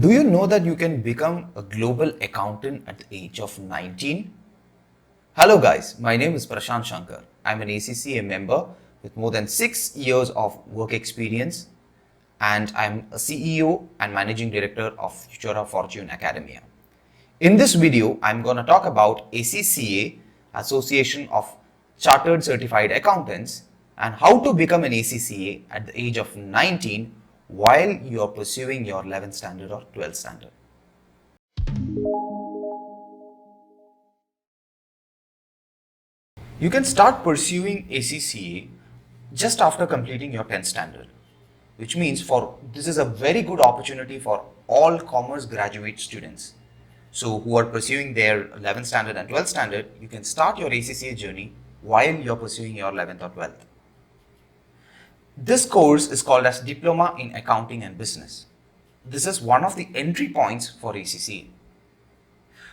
Do you know that you can become a global accountant at the age of 19? Hello guys, my name is Prashant Shankar. I'm an ACCA member with more than 6 years of work experience, and I'm a CEO and Managing Director of Futura Fortune Academia. In this video, I'm going to talk about ACCA, Association of Chartered Certified Accountants, and how to become an ACCA at the age of 19 while you're pursuing your 11th standard or 12th standard. You can start pursuing ACCA just after completing your 10th standard, which means this is a very good opportunity for all commerce graduate students. So who are pursuing their 11th standard and 12th standard, you can start your ACCA journey while you're pursuing your 11th or 12th. This course is called as Diploma in Accounting and Business. This is one of the entry points for ACCA.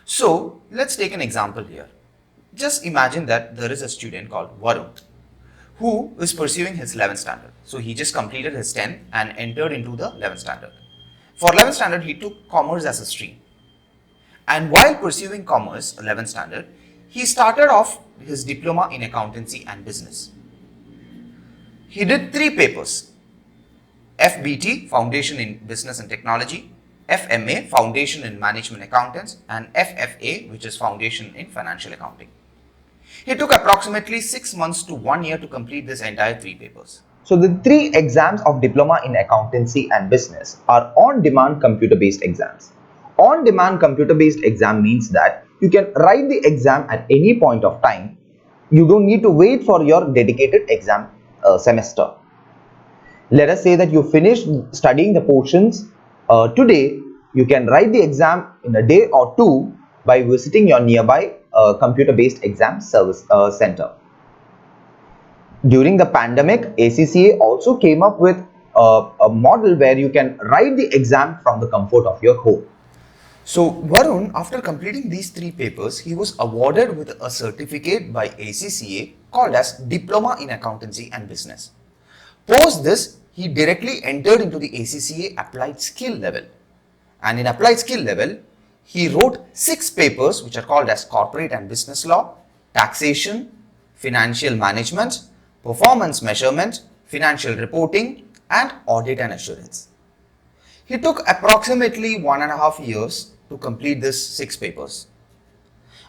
So let's take an example here. Just imagine that there is a student called Varun who is pursuing his 11th standard. So he just completed his 10th and entered into the 11th standard. For 11th standard, he took commerce as a stream. And while pursuing commerce, 11th standard, he started off his diploma in accountancy and business. He did 3 papers: FBT, Foundation in Business and Technology, FMA, Foundation in Management Accountants, and FFA, which is Foundation in Financial Accounting. He took approximately 6 months to 1 year to complete this entire 3 papers. So the 3 exams of Diploma in Accountancy and Business are on-demand computer-based exams. On-demand computer-based exam means that you can write the exam at any point of time. You don't need to wait for your dedicated exam semester. Let us say that you finished studying the portions today. You can write the exam in a day or two by visiting your nearby computer-based exam service center. During the pandemic, ACCA also came up with a model where you can write the exam from the comfort of your home. So Varun, after completing these 3 papers, he was awarded with a certificate by ACCA called as Diploma in Accountancy and Business. Post this, he directly entered into the ACCA Applied Skill level. And in Applied Skill level, he wrote 6 papers which are called as Corporate and Business Law, Taxation, Financial Management, Performance Measurement, Financial Reporting, and Audit and Assurance. He took approximately 1.5 years to complete these 6 papers.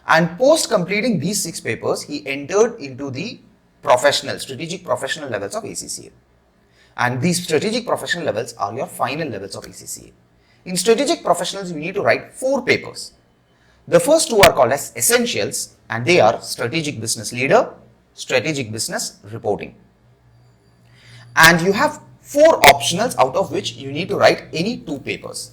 And post completing these 6 papers, he entered into the strategic professional levels of ACCA. And these strategic professional levels are your final levels of ACCA. In strategic professionals, you need to write 4 papers. The first 2 are called as essentials, and they are strategic business leader, strategic business reporting. And you have 4 optionals, out of which you need to write any 2 papers.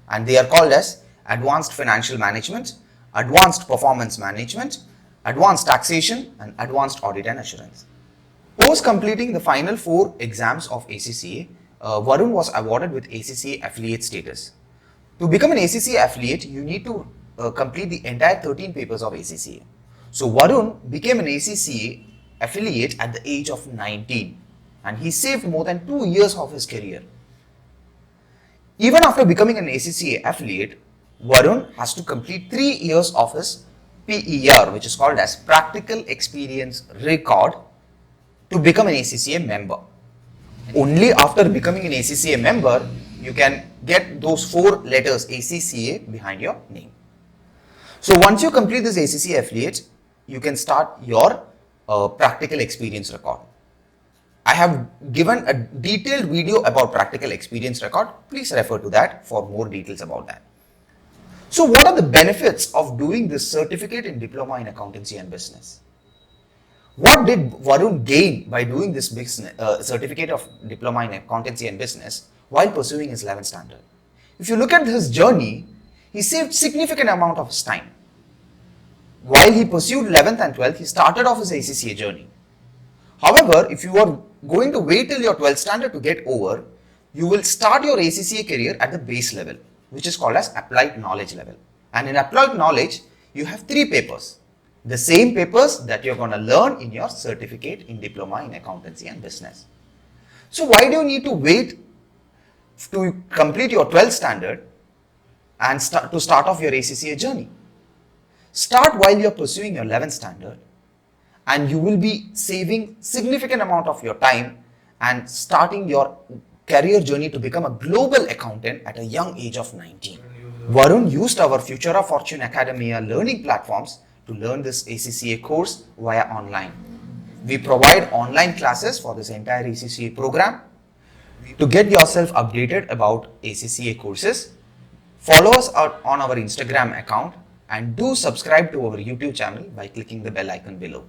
And they are called as advanced financial management, advanced performance management, advanced taxation, and advanced audit and assurance. Post completing the final 4 exams of ACCA, Varun was awarded with ACCA affiliate status. To become an ACCA affiliate, you need to complete the entire 13 papers of ACCA. So Varun became an ACCA affiliate at the age of 19, and he saved more than 2 years of his career. Even after becoming an ACCA affiliate, Varun has to complete 3 years of his PER, which is called as Practical Experience Record, to become an ACCA member. Only after becoming an ACCA member, you can get those 4 letters ACCA behind your name. So once you complete this ACCA affiliate, you can start your practical experience record. I have given a detailed video about practical experience record. Please refer to that for more details about that. So what are the benefits of doing this certificate in Diploma in Accountancy and Business? What did Varun gain by doing this certificate of Diploma in Accountancy and Business while pursuing his 11th standard? If you look at his journey, he saved significant amount of his time. While he pursued 11th and 12th, he started off his ACCA journey. However, if you are going to wait till your 12th standard to get over, you will start your ACCA career at the base level, which is called as Applied Knowledge level. And in Applied Knowledge, you have 3 papers. The same papers that you're going to learn in your certificate in Diploma in Accountancy and Business. So why do you need to wait to complete your 12th standard and start off your ACCA journey. Start while you're pursuing your 11th standard, and you will be saving significant amount of your time and starting your career journey to become a global accountant at a young age of 19. Varun used our Future of Fortune Academia learning platforms to learn this ACCA course via online. We provide online classes for this entire ACCA program. To get yourself updated about ACCA courses, follow us on our Instagram account and do subscribe to our YouTube channel by clicking the bell icon below.